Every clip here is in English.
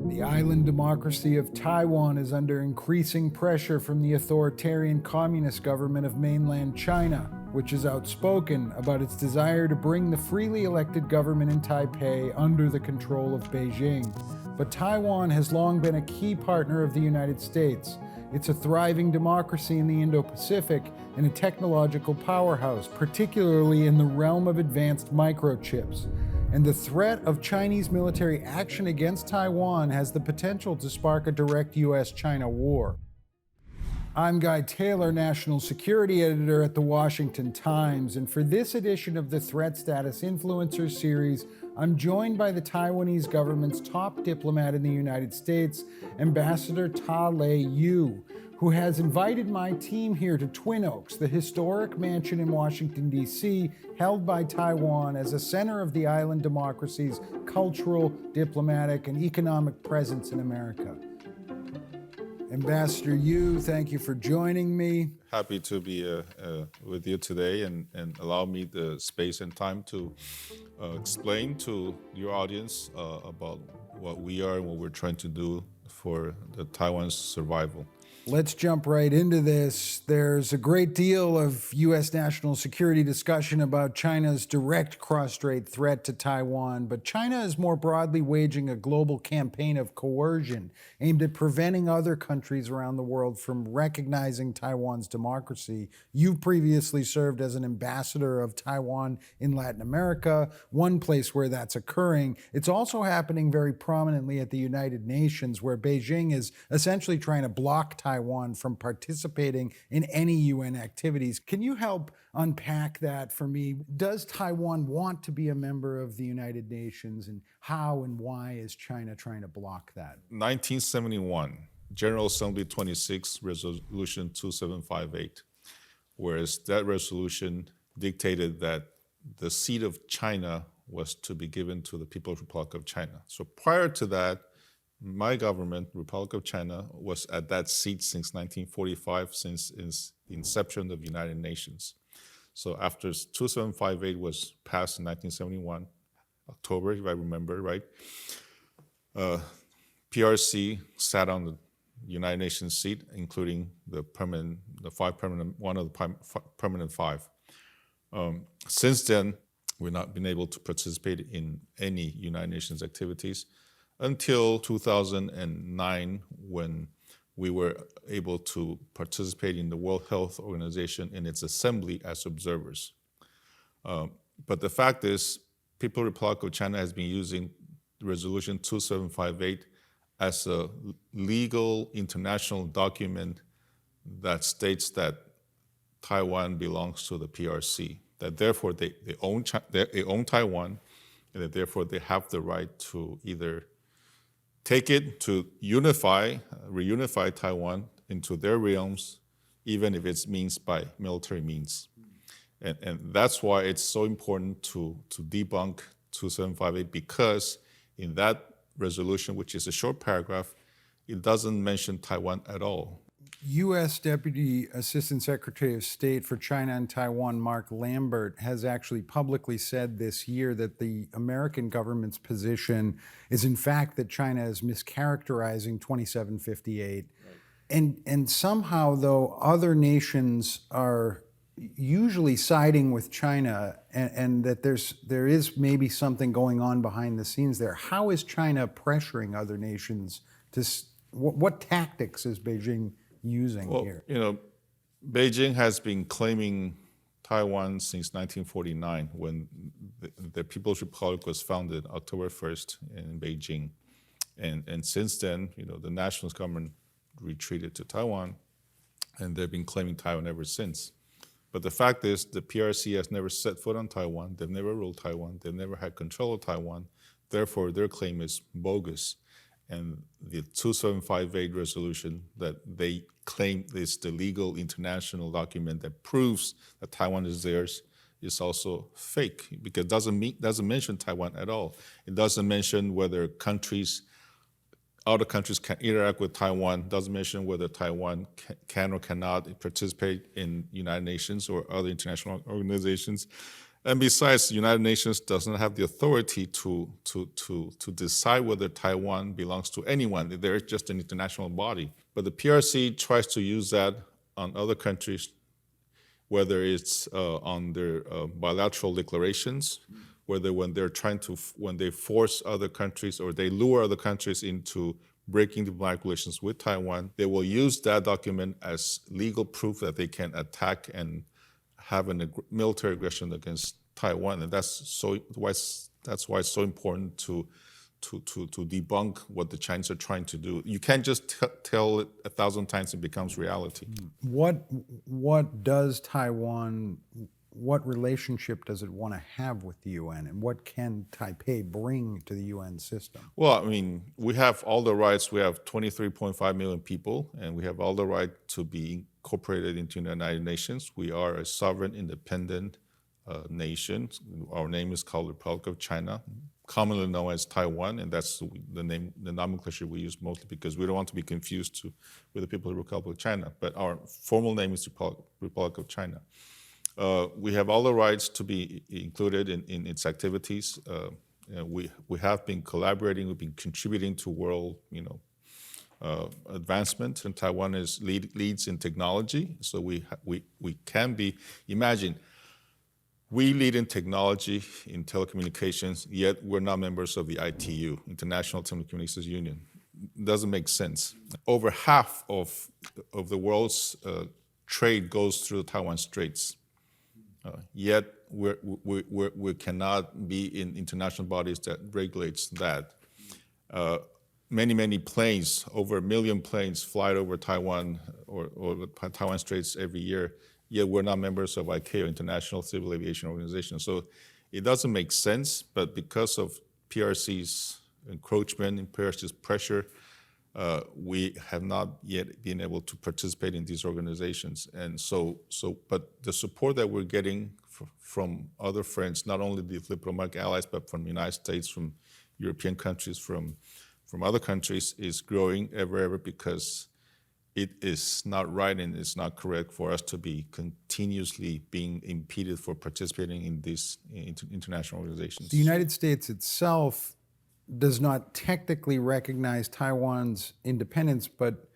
The island democracy of Taiwan is under increasing pressure from the authoritarian communist government of mainland China, which is outspoken about its desire to bring the freely elected government in Taipei under the control of Beijing. But Taiwan has long been a key partner of the United States. It's a thriving democracy in the Indo-Pacific and a technological powerhouse, particularly in the realm of advanced microchips. And the threat of Chinese military action against Taiwan has the potential to spark a direct US-China war. I'm Guy Taylor, National Security Editor at The Washington Times, and for this edition of the Threat Status Influencers series, I'm joined by the Taiwanese government's top diplomat in the United States, Ambassador Tah-Ray Yui, who has invited my team here to Twin Oaks, the historic mansion in Washington, D.C., held by Taiwan as a center of the island democracy's cultural, diplomatic, and economic presence in America. Ambassador Yui, thank you for joining me. Happy to be with you today and allow me the space and time to explain to your audience about what we are and what we're trying to do for the Taiwan's survival. Let's jump right into this. There's a great deal of U.S. national security discussion about China's direct cross-strait threat to Taiwan, but China is more broadly waging a global campaign of coercion aimed at preventing other countries around the world from recognizing Taiwan's democracy. You've previously served as an ambassador of Taiwan in Latin America, one place where that's occurring. It's also happening very prominently at the United Nations, where Beijing is essentially trying to block Taiwan from participating in any UN activities. Can you help unpack that for me? Does Taiwan want to be a member of the United Nations, and how and why is China trying to block that? 1971, General Assembly 26, Resolution 2758, whereas that resolution dictated that the seat of China was to be given to the People's Republic of China. So prior to that, my government, Republic of China, was at that seat since 1945, since its inception of the United Nations. So after 2758 was passed in 1971, October, if I remember right, PRC sat on the United Nations seat, including one of the permanent five. Since then, we've not been able to participate in any United Nations activities until 2009, when we were able to participate in the World Health Organization in its assembly as observers. But the fact is, People's Republic of China has been using Resolution 2758 as a legal international document that states that Taiwan belongs to the PRC, that therefore they own Taiwan, and that therefore they have the right to either take it to reunify Taiwan into their realms, even if it means by military means. And that's why it's so important to debunk 2758, because in that resolution, which is a short paragraph, it doesn't mention Taiwan at all. U.S. Deputy Assistant Secretary of State for China and Taiwan, Mark Lambert, has actually publicly said this year that the American government's position is, in fact, that China is mischaracterizing 2758. Right. And somehow, though, other nations are usually siding with China, and that there is maybe something going on behind the scenes there. How is China pressuring other nations to, what tactics is Beijing using here? You know, Beijing has been claiming Taiwan since 1949, when the People's Republic was founded October 1st in Beijing. And since then, you know, the nationalist government retreated to Taiwan, and they've been claiming Taiwan ever since. But the fact is, the PRC has never set foot on Taiwan. They've never ruled Taiwan. They've never had control of Taiwan. Therefore, their claim is bogus. And the 2758 resolution that they claim is the legal international document that proves that Taiwan is theirs is also fake, because it doesn't mention Taiwan at all. It doesn't mention whether countries other countries can interact with Taiwan. Doesn't mention whether Taiwan can or cannot participate in United Nations or other international organizations. And besides, the United Nations doesn't have the authority to decide whether Taiwan belongs to anyone. They're just an international body. But the PRC tries to use that on other countries, whether it's on their bilateral declarations, whether when they force other countries or they lure other countries into breaking diplomatic relations with Taiwan, they will use that document as legal proof that they can attack and have a military aggression against Taiwan, and that's why it's so important to debunk what the Chinese are trying to do. You can't just tell it 1,000 times; it becomes reality. What does Taiwan? What relationship does it want to have with the UN, and what can Taipei bring to the UN system? Well, I mean, we have all the rights. We have 23.5 million people, and we have all the right to be incorporated into the United Nations. We are a sovereign, independent nation. Our name is called Republic of China, commonly known as Taiwan, and that's the name, the nomenclature we use mostly because we don't want to be confused with the people of the Republic of China. But our formal name is Republic of China. We have all the rights to be included in its activities. We have been collaborating. We've been contributing to world, advancement. And Taiwan leads in technology, so we can be. Imagine, we lead in technology in telecommunications, yet we're not members of the ITU, International Telecommunications Union. It doesn't make sense. Over half of the world's trade goes through the Taiwan Straits. Yet we cannot be in international bodies that regulates that. Many planes, over 1 million planes, fly over Taiwan or the Taiwan Straits every year. Yet we're not members of ICAO, International Civil Aviation Organization. So it doesn't make sense. But because of PRC's encroachment and PRC's pressure, we have not yet been able to participate in these organizations. And but the support that we're getting from other friends, not only the diplomatic allies, but from the United States, from European countries, from other countries, is growing ever because it is not right and it's not correct for us to be continuously being impeded for participating in these international organizations. The United States itself does not technically recognize Taiwan's independence, but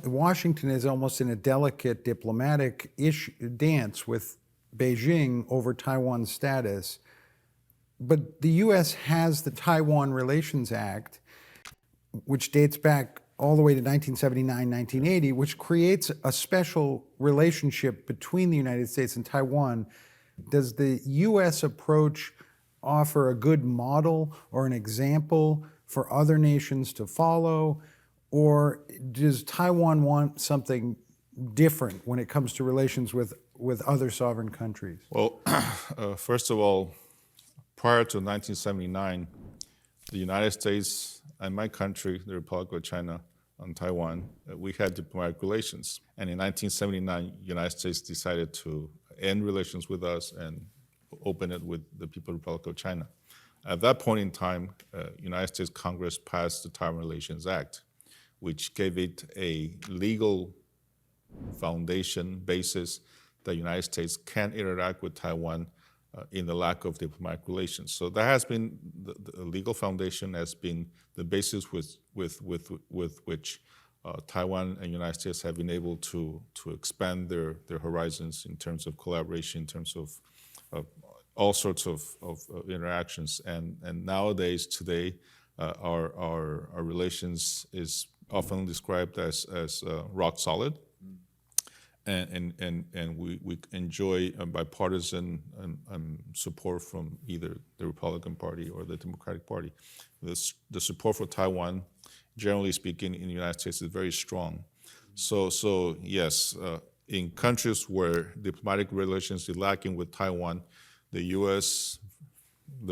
Washington is almost in a delicate diplomatic dance with Beijing over Taiwan's status. But the U.S. has the Taiwan Relations Act, which dates back all the way to 1979, 1980, which creates a special relationship between the United States and Taiwan. Does the U.S. approach offer a good model or an example for other nations to follow? Or does Taiwan want something different when it comes to relations with other sovereign countries? Well, first of all, prior to 1979, the United States and my country, the Republic of China, and Taiwan, we had diplomatic relations. And in 1979, the United States decided to end relations with us and open it with the People's Republic of China. At that point in time, United States Congress passed the Taiwan Relations Act, which gave it a legal foundation basis that the United States can interact with Taiwan in the lack of diplomatic relations. So that has been the legal foundation, has been the basis with which Taiwan and United States have been able to expand their horizons in terms of collaboration, in terms of all sorts of interactions. And nowadays, today, our relations is often described as rock solid. And we enjoy bipartisan support from either the Republican Party or the Democratic Party. The support for Taiwan, generally speaking, in the United States is very strong. So yes, in countries where diplomatic relations is lacking with Taiwan, the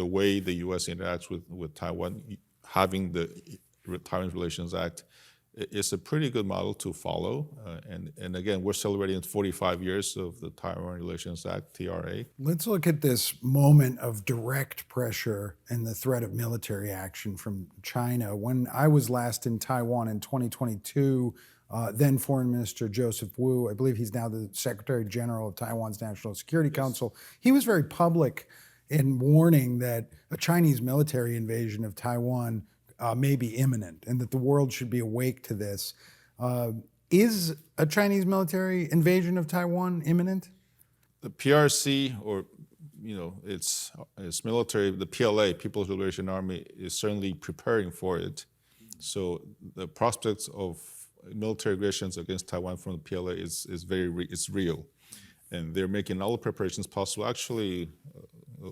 way the U.S. interacts with Taiwan, having the Taiwan Relations Act, it's a pretty good model to follow. And again, we're celebrating 45 years of the Taiwan Relations Act, TRA. Let's look at this moment of direct pressure and the threat of military action from China. When I was last in Taiwan in 2022, then Foreign Minister Joseph Wu, I believe he's now the Secretary General of Taiwan's National Security Council, he was very public in warning that a Chinese military invasion of Taiwan may be imminent and that the world should be awake to this. Is a Chinese military invasion of Taiwan imminent? The PRC, or its military, the PLA, People's Liberation Army, is certainly preparing for it. So the prospects of military aggressions against Taiwan from the PLA is it's real, and they're making all the preparations possible. Actually,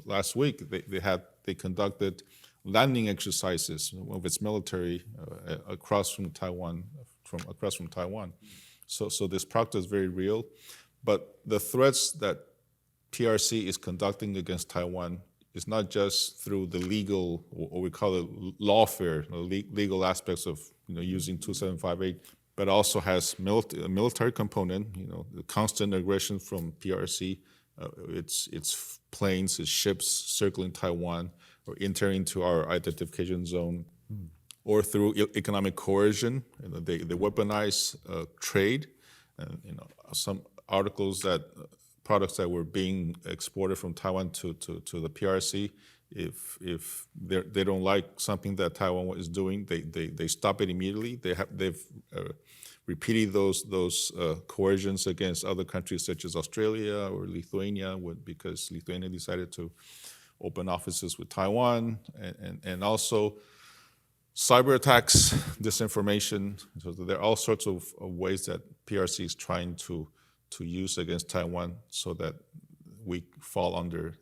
last week they conducted landing exercises of its military across from Taiwan. So this practice is very real, but the threats that PRC is conducting against Taiwan is not just through the legal, or we call it lawfare, legal aspects of using 2758, but also has a military component. The constant aggression from PRC, its planes, its ships circling Taiwan, or entering into our identification zone, or through economic coercion. They weaponize trade. Some articles that products that were being exported from Taiwan to the PRC, if they don't like something that Taiwan is doing, they stop it immediately. They've repeated those coercions against other countries such as Australia or Lithuania, because Lithuania decided to open offices with Taiwan, and also cyber attacks, disinformation. So there are all sorts of ways that PRC is trying to use against Taiwan, so that we fall under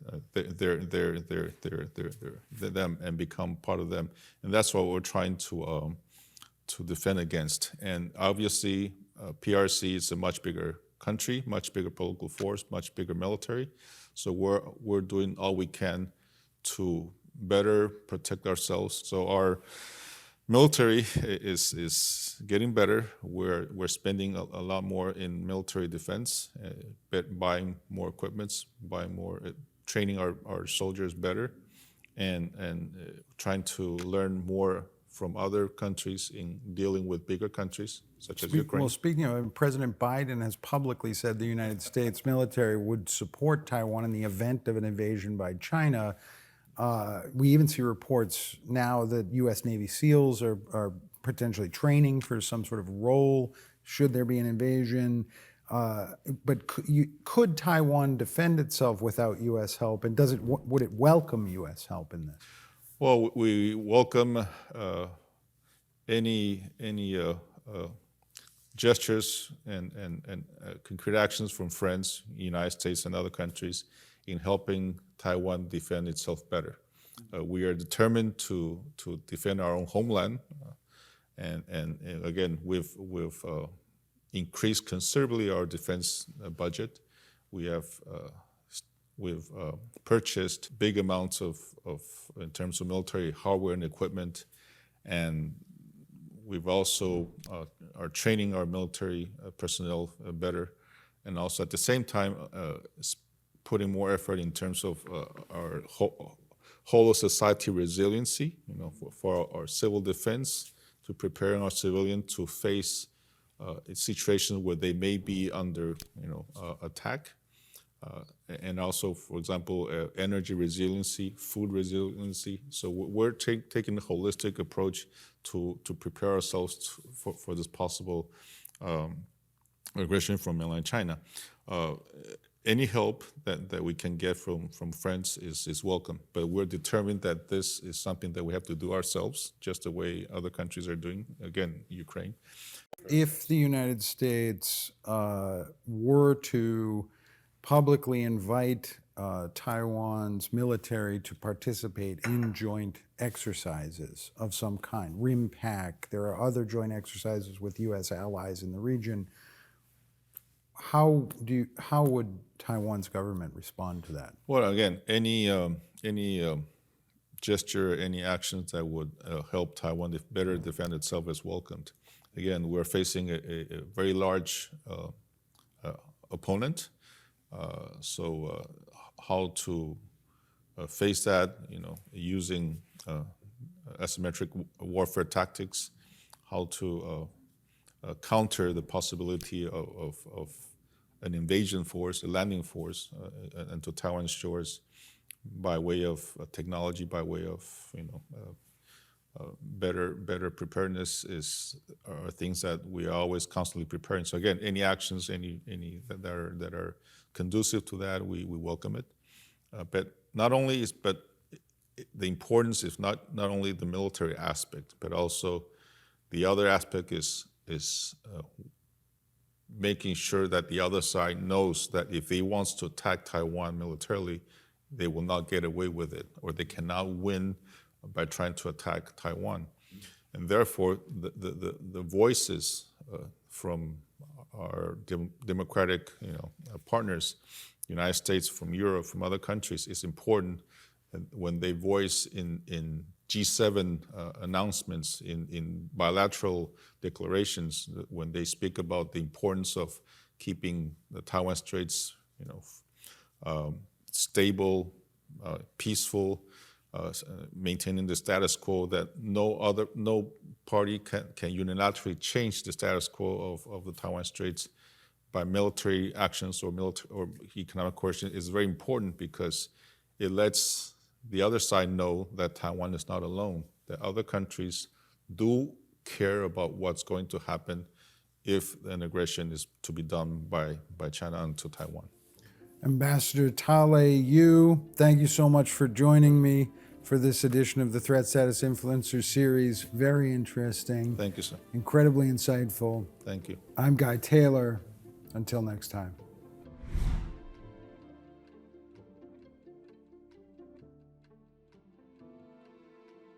them and become part of them, and that's what we're trying to defend against. And obviously, PRC is a much bigger country, much bigger political force, much bigger military. So we're doing all we can to better protect ourselves. So our military is getting better. We're spending a lot more in military defense, buying more equipment, training our soldiers better, and trying to learn more from other countries in dealing with bigger countries, such as Ukraine. Well, speaking of, President Biden has publicly said the United States military would support Taiwan in the event of an invasion by China. We even see reports now that U.S. Navy SEALs are potentially training for some sort of role should there be an invasion. But could Taiwan defend itself without U.S. help, and would it welcome U.S. help in this? Well, we welcome any gestures and concrete actions from friends, United States and other countries, in helping Taiwan defend itself better. We are determined to defend our own homeland, and again, we've increased considerably our defense budget. We've purchased big amounts in terms of military hardware and equipment, and we've also are training our military personnel better, and also at the same time putting more effort in terms of our whole of society resiliency, for our civil defense, to preparing our civilians to face situations where they may be under attack. And also, for example, energy resiliency, food resiliency. So we're taking a holistic approach to prepare ourselves for this possible aggression from mainland China. Any help that we can get from friends is welcome, but we're determined that this is something that we have to do ourselves, just the way other countries are doing, again, Ukraine. If the United States were to publicly invite Taiwan's military to participate in joint exercises of some kind, RIMPAC, there are other joint exercises with U.S. allies in the region, how would Taiwan's government respond to that? Well, again, any gesture, any actions that would help Taiwan better defend itself is welcomed. again, we're facing a very large opponent. So how to face that, using asymmetric warfare tactics, how to counter the possibility of an invasion force, a landing force, into Taiwan shores by way of technology, by way of better preparedness are things that we are always constantly preparing. So again, any actions, any that are conducive to that, we welcome it. But the importance is not only the military aspect, but also the other aspect is making sure that the other side knows that if they want to attack Taiwan militarily, they will not get away with it, or they cannot win by trying to attack Taiwan. And therefore, the voices from our democratic partners, United States, from Europe, from other countries, is important. And when they voice in G7 announcements, in bilateral declarations, when they speak about the importance of keeping the Taiwan Straits, stable, peaceful, maintaining the status quo, that no party can unilaterally change the status quo of the Taiwan Straits by military actions or economic coercion, is very important, because it lets the other side know that Taiwan is not alone, that other countries do care about what's going to happen if an aggression is to be done by China into Taiwan. Ambassador Tah-Ray Yui, thank you so much for joining me for this edition of the Threat Status Influencer series. Very interesting. Thank you, sir. Incredibly insightful. Thank you. I'm Guy Taylor. Until next time.